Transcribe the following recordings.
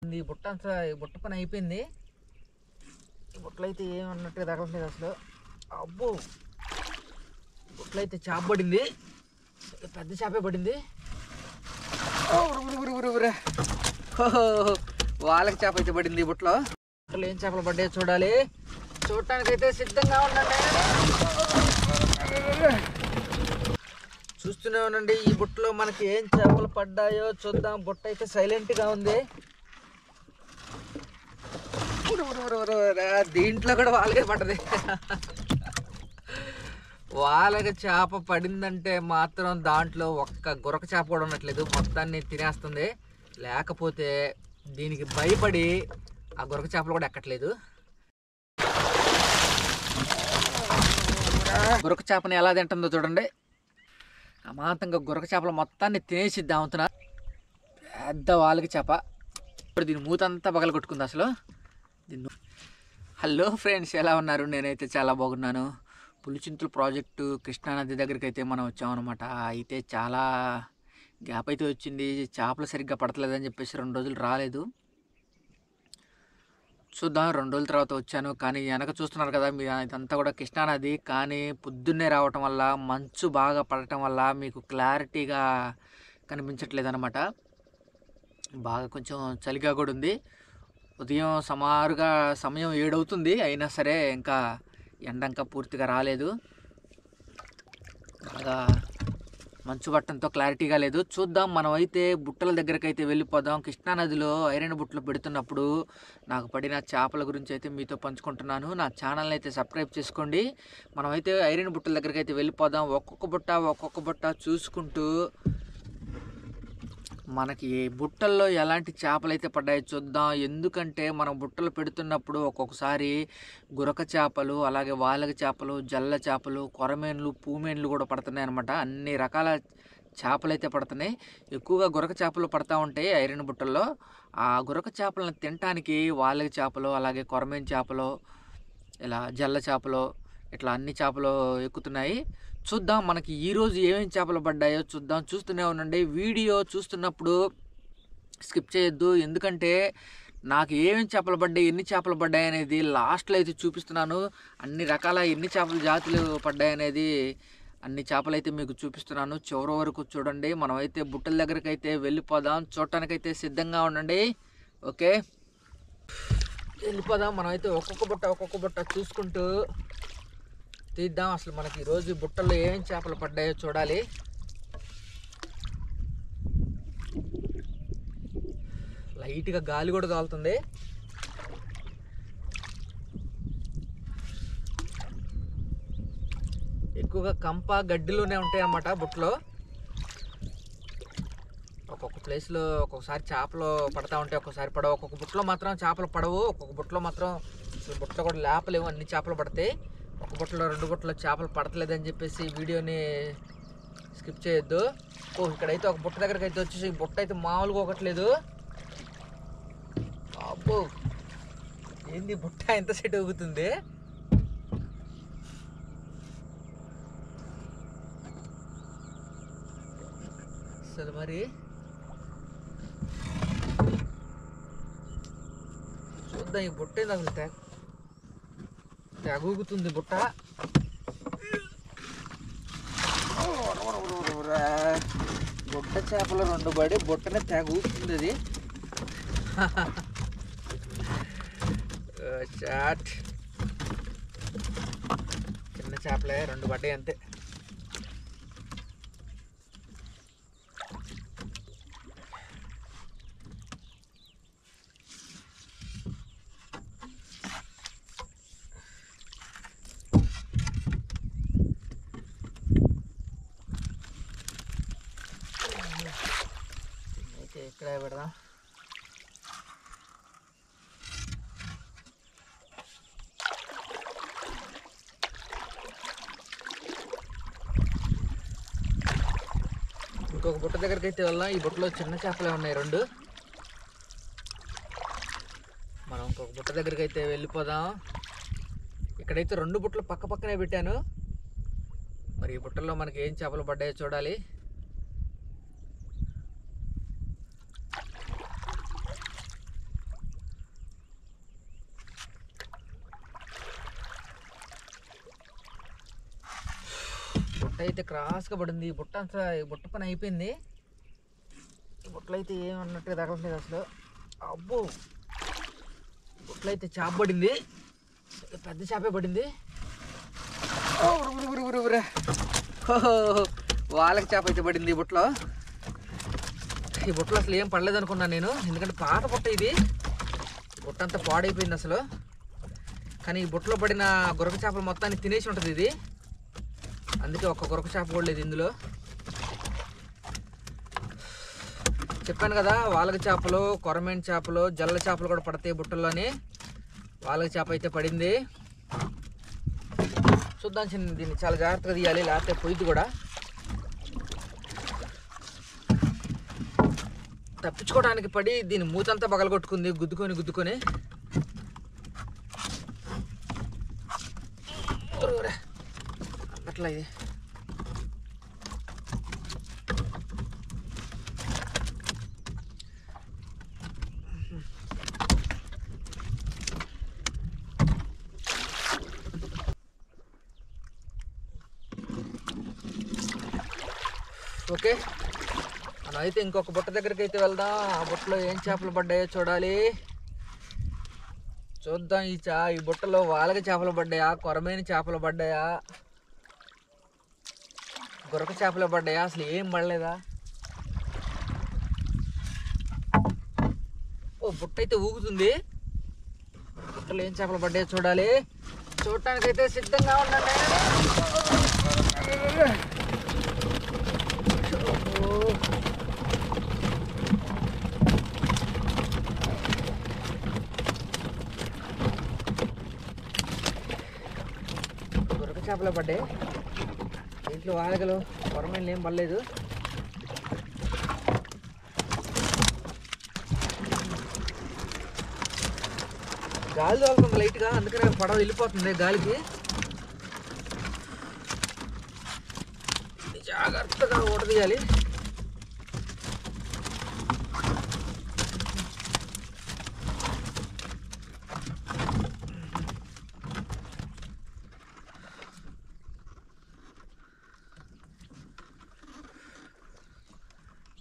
అయిపోతుంది. ఈ బుట్ట అంతా ఈ బుట్ట పని అయిపోయింది. ఈ బుట్టలు అయితే ఏమన్నట్టుగా తగలట్లేదు అసలు. అబ్బో, బుట్టలు అయితే చేప పడింది, పెద్ద చేపే పడింది. వాళ్ళకి చేప అయితే పడింది. ఈ బుట్టలో ఏం చేపలు పడ్డాయో చూడాలి. చూడటానికైతే సిద్ధంగా ఉండండి. చూస్తూనే ఉండండి. ఈ బుట్టలో మనకి ఏం చేపలు పడ్డాయో చూద్దాం. బుట్ట అయితే సైలెంట్గా ఉంది. దీంట్లో కూడా వాళ్ళకే పడ్డది. వాళ్ళకి చేప పడిందంటే మాత్రం దాంట్లో ఒక్క గురక చేప కూడా ఉండట్లేదు, మొత్తాన్ని తినేస్తుంది. లేకపోతే దీనికి భయపడి ఆ గురక చేపలు కూడా ఎక్కట్లేదు. గురక చేపని ఎలా తింటుందో చూడండి. అమాంతంగా గురక చేపలు మొత్తాన్ని తినేసిద్దాం అవుతున్నా. పెద్ద వాళ్ళకి చేప. ఇప్పుడు దీని మూతంతా పగల కొట్టుకుంది అసలు. హలో ఫ్రెండ్స్, ఎలా ఉన్నారు? నేనైతే చాలా బాగున్నాను. పులిచింతలు ప్రాజెక్టు కృష్ణానది దగ్గరికి అయితే మనం వచ్చామన్నమాట. అయితే చాలా గ్యాప్ అయితే వచ్చింది. చేపలు సరిగ్గా పడతలేదని చెప్పేసి 2 రోజులు రాలేదు. చూద్దాం, 2 రోజుల తర్వాత వచ్చాను. కానీ వెనక చూస్తున్నారు కదా, మీ ఇదంతా కూడా కృష్ణానది. కానీ పొద్దున్నే రావటం వల్ల, మంచు బాగా పడటం వల్ల మీకు క్లారిటీగా కనిపించట్లేదు అనమాట. బాగా కొంచెం చలిగా కూడా ఉంది. ఉదయం సుమారుగా సమయం 7 అవుతుంది. అయినా సరే ఇంకా ఎండ ఇంకా పూర్తిగా రాలేదు. బాగా మంచు పట్టడంతో క్లారిటీగా లేదు. చూద్దాం, మనమైతే బుట్టల దగ్గరికి అయితే వెళ్ళిపోదాం. కృష్ణానదిలో ఐరన్ బుట్టలు పెడుతున్నప్పుడు నాకు పడిన చేపల గురించి అయితే మీతో పంచుకుంటున్నాను. నా ఛానల్ని అయితే సబ్స్క్రైబ్ చేసుకోండి. మనమైతే ఐరన్ బుట్టల దగ్గరికి అయితే వెళ్ళిపోదాం. ఒక్కొక్క బుట్ట చూసుకుంటూ మనకి బుట్టల్లో ఎలాంటి చేపలు అయితే పడ్డాయో చూద్దాం. ఎందుకంటే మనం బుట్టలు పెడుతున్నప్పుడు ఒక్కొక్కసారి గురక చేపలు, అలాగే వాలగ చేపలు, జల్ల చేపలు, కొరమేన్లు, పూమేన్లు కూడా పడుతున్నాయి అనమాట. అన్ని రకాల చేపలు అయితే పడుతున్నాయి. ఎక్కువగా గురక చేపలు పడతా ఉంటాయి ఐరన్ బుట్టల్లో. ఆ గురక చేపలను తినటానికి వాలగ చేపలు, అలాగే కొరమేన్ చేపలు, ఇలా జల్ల చేపలు, ఇట్లా అన్ని చేపలు ఎక్కుతున్నాయి. చూద్దాం మనకి ఈరోజు ఏమేమి చేపలు పడ్డాయో చూద్దాం. చూస్తూనే ఉండండి. వీడియో చూస్తున్నప్పుడు స్కిప్ చేయొద్దు. ఎందుకంటే నాకు ఏమేమి చేపలు పడ్డాయి, ఎన్ని చేపలు పడ్డాయి అనేది లాస్ట్లో అయితే చూపిస్తున్నాను. అన్ని రకాల ఎన్ని చేపల జాతులు పడ్డాయి అనేది అన్ని చేపలు అయితే మీకు చూపిస్తున్నాను. చివరి వరకు చూడండి. మనమైతే బుట్టల దగ్గరికి అయితే వెళ్ళిపోదాం. చూడటానికైతే సిద్ధంగా ఉండండి. ఓకే, వెళ్ళిపోదాం. మనమైతే ఒక్కొక్క బుట్ట చూసుకుంటూ తీద్దాం. అసలు మనకి ఈరోజు బుట్టల్లో ఏం చేపలు పడ్డాయో చూడాలి. లైట్గా గాలి కూడా తగులుతుంది. ఎక్కువగా కంప గడ్డిలోనే ఉంటాయి అన్నమాట బుట్టలో. ఒక్కొక్క ప్లేస్లో ఒక్కొక్కసారి చేపలు పడతా ఉంటాయి, ఒక్కొక్కసారి పడవు. ఒక్కొక్క బుట్టలో మాత్రం చేపలు పడవు, ఒక్కొక్క బుట్టలో మాత్రం బుట్టలో కూడా లేపలేవు, అన్ని చేపలు పడతాయి. ఒక బుట్టలో 2 బుట్టలో చేపలు పడతలేదని చెప్పేసి వీడియోని స్కిప్ చేయొద్దు. ఇక్కడైతే ఒక బుట్ట దగ్గరికి అయితే వచ్చేసి ఈ బుట్ట అయితే మామూలుగా ఒకట్లేదు. అబ్బో, ఏంది బుట్ట ఎంత సెట్ ఊగుతుంది. అసలు మరి చూద్దాం. ఈ బుట్ట ఏంది అసలు తెగూగుతుంది బుట్ట. బుట్ట చేపలు 2 పడి బుట్టనే తెగూగుతుంది అది. చాట్ చిన్న చేపలే 2 పడ్డాయి అంతే. ఇక్కడ పెడదాం. ఇంకొక బుట్ట దగ్గరికి అయితే వెళ్దాం. ఈ బుట్టలో చిన్న చేపలే ఉన్నాయి 2. మనం ఇంకొక బుట్ట దగ్గరికి అయితే వెళ్ళిపోదాం. ఇక్కడైతే 2 బుట్టలు పక్కనే పెట్టాను. మరి ఈ బుట్టల్లో మనకి ఏం చేపలు పడ్డాయో చూడాలి. బుట్ట అయితే క్రాస్గా పడింది. ఈ బుట్ట అంతా ఈ బుట్ట పని అయిపోయింది. ఈ బుట్టలు అయితే ఏమన్నట్టుగా తగలట్లేదు అసలు. అబ్బో, బుట్టలు అయితే చేప పడింది, పెద్ద చేపే పడింది. వాళ్ళకి చేప అయితే పడింది ఈ బుట్టలో. ఈ బుట్టలో అసలు ఏం పడలేదు అనుకున్నాను నేను, ఎందుకంటే పాత బుట్ట ఇది. బుట్ట అంతా పాడైపోయింది అసలు. కానీ ఈ బుట్టలో పడిన గురక చేపలు మొత్తాన్ని తినేసి ఉంటుంది ఇది, అందుకే ఒక్క గురక చేప పడలేదు ఇందులో. చెప్పాను కదా, వాలగ చేపలు, కొరమేను చేపలు, జల్ల చేపలు కూడా పడతాయి బుట్టల్లోని. వాలగ చేప అయితే పడింది. చూద్దాం చిన్న, దీన్ని చాలా జాగ్రత్తగా తీయాలి, లేకపోతే పోయిద్ది కూడా. తప్పించుకోవడానికి పడి దీని మూతంతా పగలగొట్టుకుంది, గుద్దుకొని. అట్లా ఇది ఓకే. మనం అయితే ఇంకొక బుట్ట దగ్గరికి అయితే వెళ్దాం. ఆ బుట్టలో ఏం చేపలు పడ్డాయో చూడాలి. చూద్దాం. ఈ బుట్టలో వాలగ చేపలు పడ్డాయా, కొరమేను చేపలు పడ్డాయా, గురక చేపలు పడ్డాయా, అసలు ఏం పడలేదా? ఓ, బుట్ట అయితే ఊగుతుంది. బుట్టలో ఏం చేపలు పడ్డాయో చూడాలి. చూడటానికైతే సిద్ధంగా ఉండండి. గురక చేపలు పడ్డాయి, దీంట్లో వాలగలు, కొరమేన్లు ఏం పడలేదు. గాలి తోలుతుంది లైట్గా, అందుకనే పడవ వెళ్ళిపోతుంది గాలికి. జాగ్రత్తగా ఓడదీయాలి.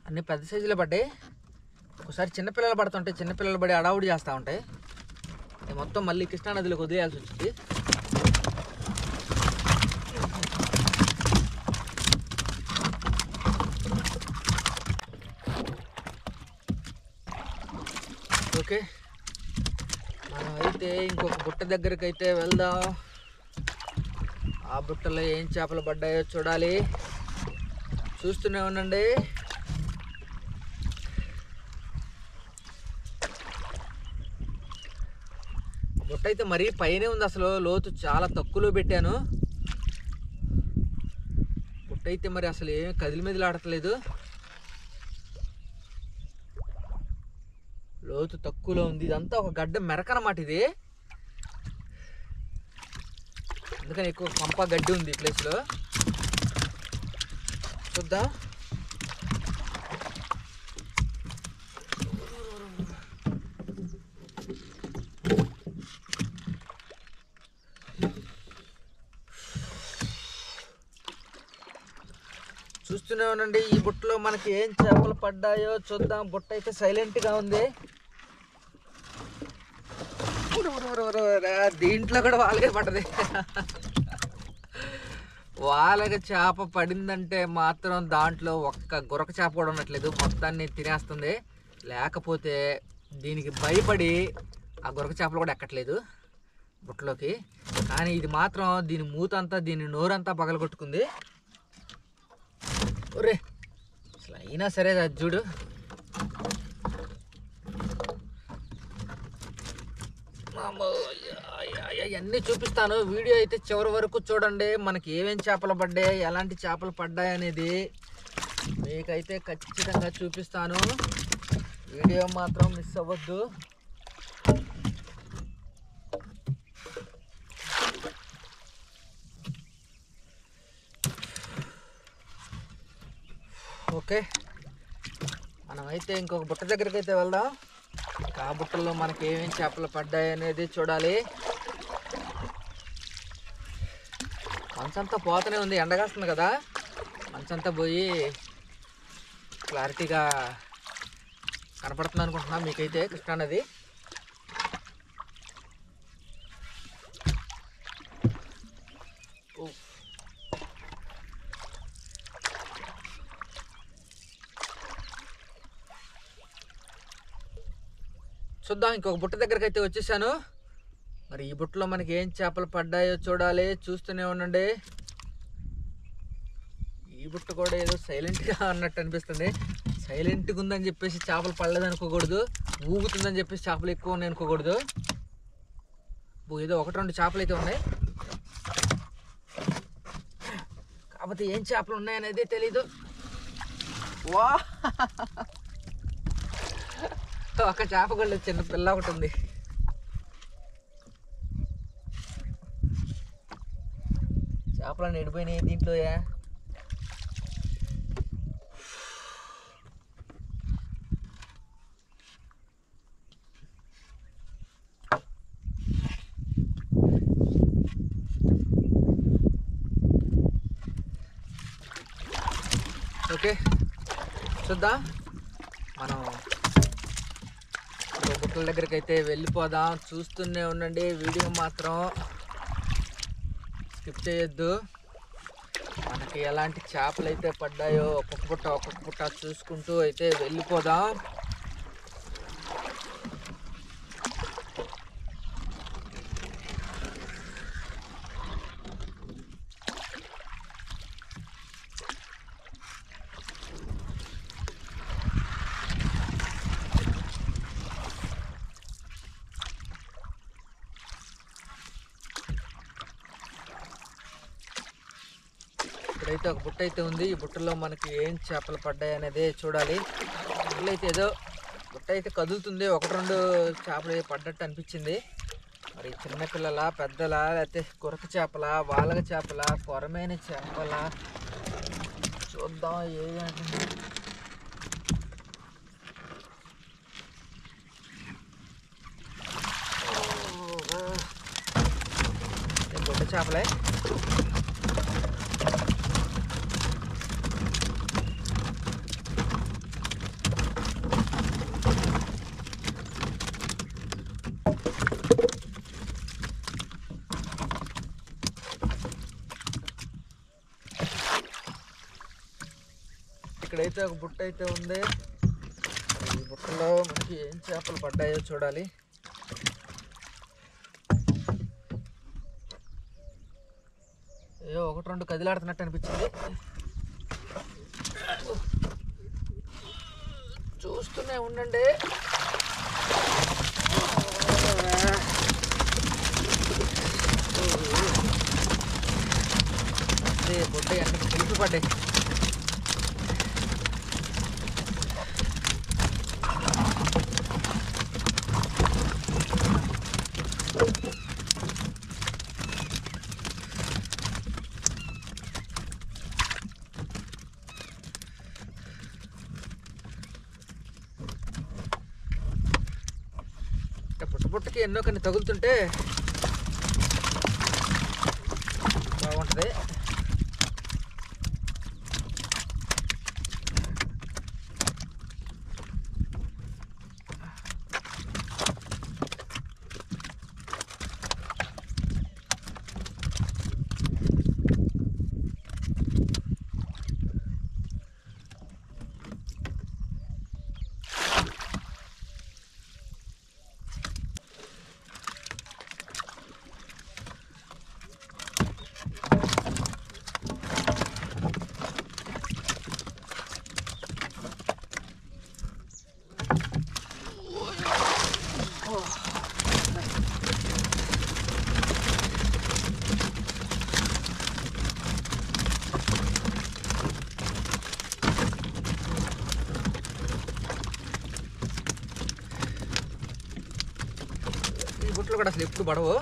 అన్నీ పెద్ద సైజులో పడ్డాయి. ఒకసారి చిన్నపిల్లలు పడుతుంటాయి, చిన్నపిల్లలు పడి అడావుడి చేస్తూ ఉంటాయి. మొత్తం మళ్ళీ కృష్ణానదిలోకి వదిలేయాల్సి వచ్చింది. ఓకే, మనం అయితే ఇంకొక బుట్ట దగ్గరికి అయితే వెళ్దాం. ఆ బుట్టలో ఏం చేపలు పడ్డాయో చూడాలి. చూస్తూనే ఉండండి. బుట్ట అయితే మరీ పైనే ఉంది, అసలు లోతు చాలా తక్కువలో పెట్టాను. బుట్ట అయితే మరి అసలు ఏం కదిలి మెదిలాడట్లేదు, లోతు తక్కువలో ఉంది. ఇదంతా ఒక గడ్డ మెరక అన్నమాట ఇది, అందుకని ఎక్కువ పంప గడ్డి ఉంది ఈ ప్లేస్లో. చూద్దాం. చూస్తూనే ఉండండి. ఈ బుట్టలో మనకి ఏం చేపలు పడ్డాయో చూద్దాం. బుట్ట అయితే సైలెంట్గా ఉంది. దీంట్లో కూడా వాలగ పడ్డది. వాలగ చేప పడిందంటే మాత్రం దాంట్లో ఒక్క గురక చేప కూడా ఉండట్లేదు, మొత్తాన్ని తినేస్తుంది. లేకపోతే దీనికి భయపడి ఆ గురక చేపలు కూడా ఎక్కట్లేదు బుట్టలోకి. కానీ ఇది మాత్రం దీని మూతంతా, దీని నోరంతా పగలగొట్టుకుంది. ఒరే, అసలు అయినా సరే అది చూడు. అన్నీ చూపిస్తాను, వీడియో అయితే చివరి వరకు చూడండి. మనకి ఏమేమి చేపలు పడ్డాయి, ఎలాంటి చేపలు పడ్డాయి అనేది మీకైతే ఖచ్చితంగా చూపిస్తాను. వీడియో మాత్రం మిస్ అవ్వద్దు. ఓకే, మనమైతే ఇంకొక బుట్ట దగ్గరికి అయితే వెళ్దాం. ఆ బుట్టల్లో మనకి ఏమేమి చేపలు పడ్డాయి అనేది చూడాలి. మంచంతా పోతూనే ఉంది, ఎండగాస్తుంది కదా. టార్చ్ అంతా పోయి క్లారిటీగా కనపడుతుంది అనుకుంటున్నా మీకైతే కృష్ణానది. చూద్దాం, ఇంకొక బుట్ట దగ్గరికి అయితే వచ్చేసాను. మరి ఈ బుట్టలో మనకి ఏం చేపలు పడ్డాయో చూడాలి, చూస్తూనే ఉండండి. ఈ బుట్ట కూడా ఏదో సైలెంట్గా అన్నట్టు అనిపిస్తుంది. సైలెంట్గా ఉందని చెప్పేసి చేపలు పడలేదు అనుకోకూడదు, ఊగుతుందని చెప్పేసి చేపలు ఎక్కువ ఉన్నాయి అనుకోకూడదు. ఏదో 1-2 చేపలు అయితే ఉన్నాయి, కాకపోతే ఏం చేపలు ఉన్నాయనేది తెలీదు. వా, ఒక చేప గొళ్ళు చిన్న పిల్ల ఒకటి ఉంది. చేపలన్నీ ఎండిపోయినాయి దీంట్లో. ఓకే, చూద్దాం. మనం బుట్టల దగ్గరికి అయితే వెళ్ళిపోదాం. చూస్తూనే ఉండండి, వీడియో మాత్రం స్కిప్ చేయొద్దు. మనకి ఎలాంటి చేపలు అయితే పడ్డాయో ఒక్కొక్క పుట్ట చూసుకుంటూ అయితే వెళ్ళిపోదాం. ఇక్కడైతే ఒక బుట్ట అయితే ఉంది. ఈ బుట్టలో మనకి ఏం చేపలు పడ్డాయి అనేది చూడాలి. ఇట్లయితే ఏదో బుట్ట అయితే కదులుతుంది, 1-2 చేపలు పడ్డట్టు అనిపించింది. మరి చిన్నపిల్లల, పెద్దల, లేకపోతే కొరక చేపల, వాలగ చేపల, కొరమైన చేపల, చూద్దాం. బుట్ట చేపలే. ఇక్కడైతే ఒక బుట్ట అయితే ఉంది. ఈ బుట్టలో మనకి ఏం చేపలు పడ్డాయో చూడాలి. ఏదో 1-2 కదిలాడుతున్నట్టు అనిపించింది. చూస్తూనే ఉండండి. బుట్ట అన్ని కలిపి పడ్డాయి. బుట్టకి ఎన్నో కొన్ని తగులుతుంటే బాగుంటుంది. బుట్టలు కూడా అసలు ఎప్పుడు పడవు.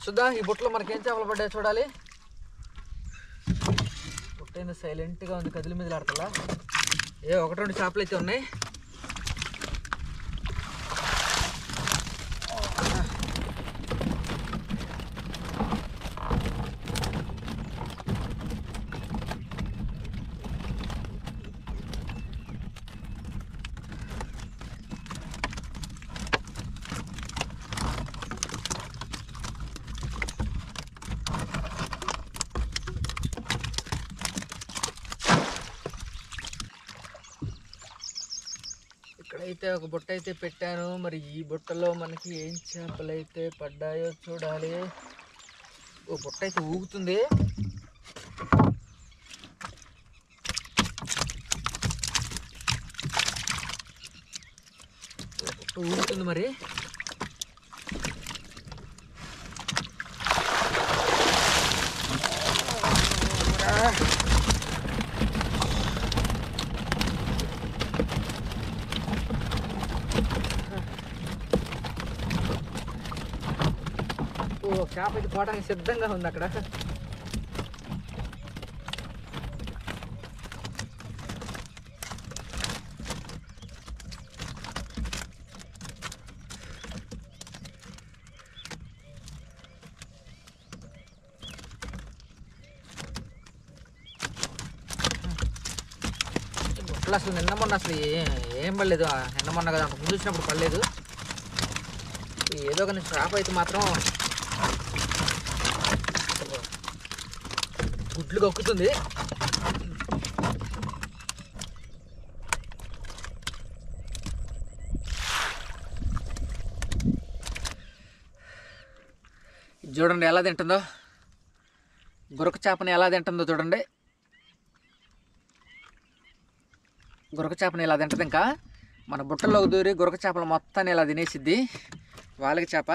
చూద్దాం ఈ బుట్టలో మనకేం చేపలు పడ్డాయో చూడాలి. బుట్ట ఏందో సైలెంట్గా ఉంది, కదిలి మీద ఆడతలా. ఒకటి రెండు చేపలు అయితే ఉన్నాయి. ఇక్కడైతే ఒక బుట్ట అయితే పెట్టాను. మరి ఈ బుట్టలో మనకి ఏం చేపలు అయితే పడ్డాయో చూడాలి. ఓ బుట్ట అయితే ఊగుతుంది. బుట్ట ఊగుతుంది మరి. చేప అయితే పోవడానికి సిద్ధంగా ఉంది అక్కడ. అసలు నిన్న మొన్న అసలు ఏం పడలేదు. నిన్న మొన్న కదా ముందు వచ్చినప్పుడు పడలేదు. ఏదో కానీ చేప అయితే మాత్రం గుడ్లు కక్కుతుంది. చూడండి ఎలా తింటుందో, గురక చేపని ఎలా తింటుందో చూడండి. గురక చేపని ఇలా తింటుంది. ఇంకా మన బుట్టలోకి దూరి గురక చేపలు మొత్తాన్ని ఇలా తినేసిద్ది వాళ్ళకి చేప.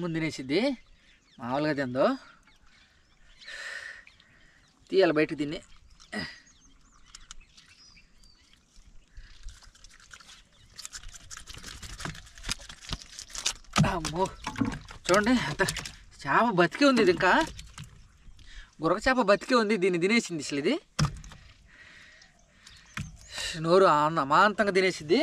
ముందు తినేసిద్ది, మామూలుగా తిందో. తీయాలి బయటకు తిని. అమ్మో చూడండి అంత చేప బతికే ఉంది. ఇది ఇంకా గురక చేప బతికే ఉంది. దీన్ని తినేసింది అసలు. ఇది నోరు అమాంతంగా తినేసిద్ది.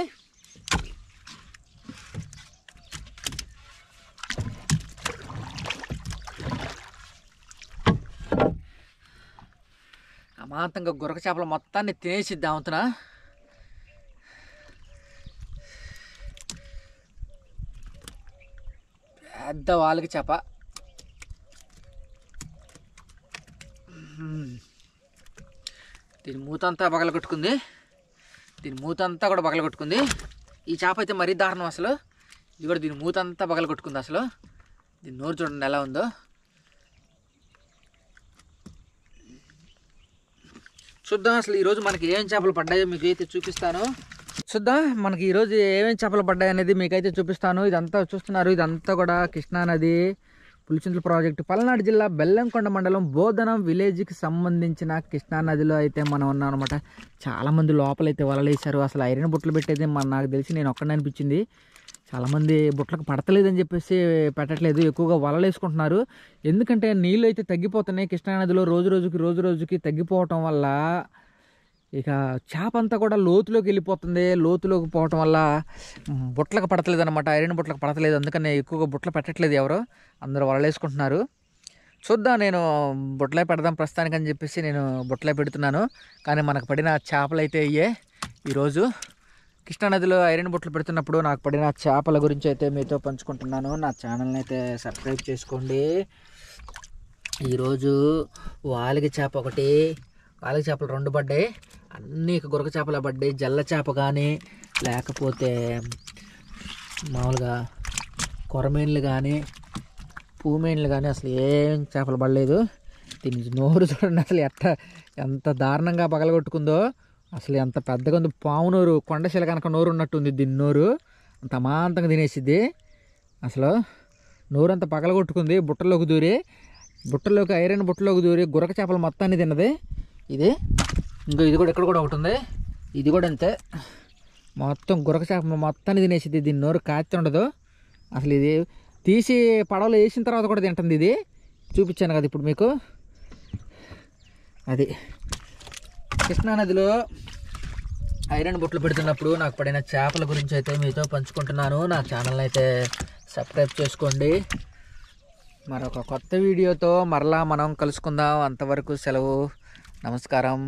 అమాంతంగా గురక చేపలు మొత్తాన్ని తినేసిద్ది అవుతున్న. పెద్ద వాళ్ళకి చేప. దీని మూతంతా పగలగొట్టుకుంది. కూడా పగలగొట్టుకుంది. ఈ చేప అయితే మరీ దారుణం అసలు. ఇది కూడా దీని మూతంతా పగలగొట్టుకుంది అసలు. దీని నోరు చూడండి ఎలా ఉందో. చూద్దాం అసలు ఈరోజు మనకి ఏమేమి చేపలు పడ్డాయో మీకు అయితే చూపిస్తాను. చూద్దాం మనకి ఈరోజు ఏమేమి చేపలు పడ్డాయి అనేది మీకైతే చూపిస్తాను. ఇదంతా చూస్తున్నారు, ఇదంతా కూడా కృష్ణానది పులిచింతల ప్రాజెక్టు, పల్నాడు జిల్లా బెల్లంకొండ మండలం బోధనం విలేజ్కి సంబంధించిన కృష్ణానదిలో అయితే మనం ఉన్నాం అనమాట. చాలామంది లోపలైతే వలలేశారు. అసలు ఐరన్ బుట్టలు పెట్టేది నాకు తెలిసి నేను ఒక్కడే అనిపించింది. చాలామంది బుట్టలకు పడతలేదని చెప్పేసి పెట్టట్లేదు, ఎక్కువగా వలలు వేసుకుంటున్నారు. ఎందుకంటే నీళ్ళు అయితే తగ్గిపోతున్నాయి కృష్ణానదిలో. రోజు రోజుకి తగ్గిపోవటం వల్ల ఇక చేప అంతా కూడా లోతులోకి వెళ్ళిపోతుంది. లోతులోకి పోవటం వల్ల బుట్టలకు పడతలేదు అనమాట, ఐరన్ బుట్టలకు పడతలేదు. అందుకని ఎక్కువగా బుట్టలు పెట్టట్లేదు ఎవరు, అందరూ వలలు వేసుకుంటున్నారు. చూద్దాం, నేను బుట్టలే పెడదాం ప్రస్తుతానికి అని చెప్పేసి నేను బుట్టలే పెడుతున్నాను. కానీ మనకు పడిన చేపలు అయితే అయ్యే. ఈరోజు కృష్ణానదిలో ఐరన్ బుట్టలు పెడుతున్నప్పుడు నాకు పడిన చేపల గురించి అయితే మీతో పంచుకుంటున్నాను. నా ఛానల్ని అయితే సబ్స్క్రైబ్ చేసుకోండి. ఈరోజు వాలిగి చేప ఒకటి, వాలిగి చేపలు 2 పడ్డాయి. అన్నీ గురక చేపలు పడ్డాయి. జల్ల చేప కానీ లేకపోతే మామూలుగా కొరమేన్లు కానీ పూమేన్లు కానీ అసలు ఏం చేపలు పడలేదు. దీని నోరు చూడండి అసలు ఎంత దారుణంగా పగలగొట్టుకుందో. అసలు ఎంత పెద్దగా ఉంది, పాము నోరు, కొండశిల కనుక నోరు ఉన్నట్టుంది దీని నోరు. అంత అమాంతంగా తినేసిద్ది. అసలు నోరంతా పగలగొట్టుకుంది. బుట్టలోకి దూరి, ఐరన్ బుట్టలోకి దూరి గురక చేపలు మొత్తాన్ని తిన్నది ఇది. ఇంకో ఇది కూడా ఇక్కడ కూడా ఒకటి ఉంది. ఇది కూడా అంతే, మొత్తం గురక చేప మొత్తాన్ని తినేసిద్ది. దీని నోరు కాచి ఉండదు అసలు. ఇది తీసి పడవలో వేసిన తర్వాత కూడా తింటుంది. ఇది చూపించాను కదా ఇప్పుడు మీకు. అది కృష్ణానదిలో ఐరన్ బుట్టలు పెడుతున్నప్పుడు నాకు పడిన చేపల గురించి అయితే మీతో పంచుకుంటున్నాను. నా ఛానల్ని అయితే సబ్స్క్రైబ్ చేసుకోండి. మరొక కొత్త వీడియోతో మరలా మనం కలుసుకుందాం. అంతవరకు సెలవు, నమస్కారం.